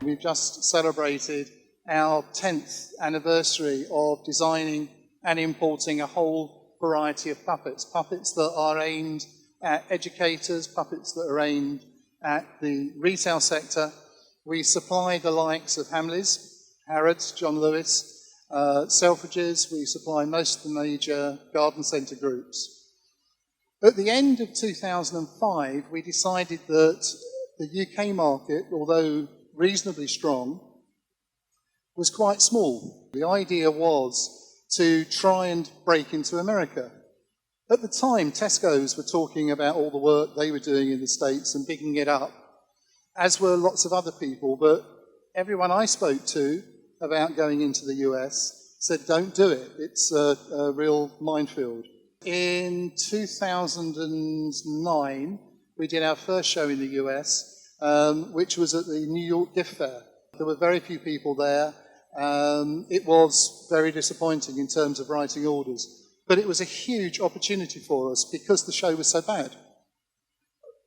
We've just celebrated our 10th anniversary of designing and importing a whole variety of puppets. Puppets that are aimed at educators, puppets that are aimed at the retail sector. We supply the likes of Hamleys, Harrods, John Lewis, Selfridges. We supply most of the major garden centre groups. At the end of 2005, we decided that the UK market, although reasonably strong, was quite small. The idea was to try and break into America. At the time, Tesco's were talking about all the work they were doing in the States and bigging it up, as were lots of other people, but everyone I spoke to about going into the US said, don't do it. It's a real minefield. In 2009, we did our first show in the US, which was at the New York Gift Fair. There were very few people there. It was very disappointing in terms of writing orders, but it was a huge opportunity for us because the show was so bad.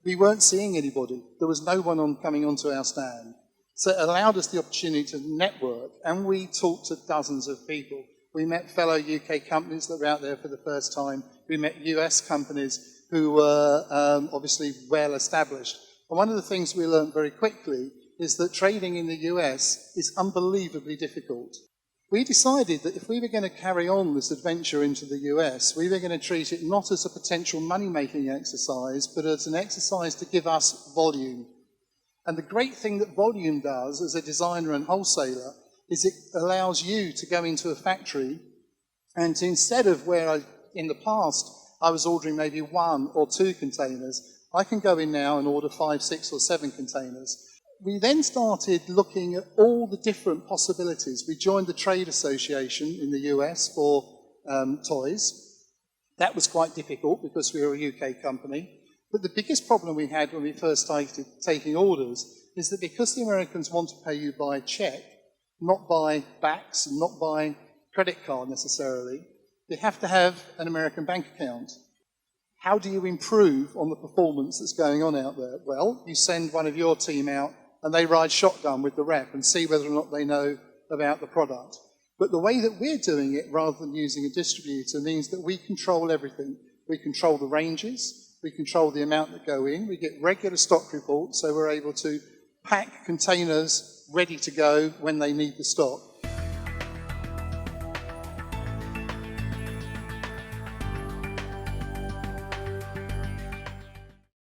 We weren't seeing anybody. There was no one coming onto our stand. So it allowed us the opportunity to network, and we talked to dozens of people. We met fellow UK companies that were out there for the first time. We met US companies who were obviously well established. And one of the things we learned very quickly is that trading in the US is unbelievably difficult. We decided that if we were going to carry on this adventure into the US, we were going to treat it not as a potential money-making exercise, but as an exercise to give us volume. And the great thing that volume does as a designer and wholesaler is it allows you to go into a factory and instead of where in the past I was ordering maybe 1 or 2 containers, I can go in now and order 5, 6 or 7 containers. We then started looking at all the different possibilities. We joined the trade association in the US for toys. That was quite difficult because we were a UK company. But the biggest problem we had when we first started taking orders is that because the Americans want to pay you by check, not by backs, and not by credit card necessarily, they have to have an American bank account. How do you improve on the performance that's going on out there? Well, you send one of your team out and they ride shotgun with the rep and see whether or not they know about the product. But the way that we're doing it, rather than using a distributor, means that we control everything. We control the ranges, we control the amount that go in, we get regular stock reports, so we're able to pack containers ready to go when they need the stock.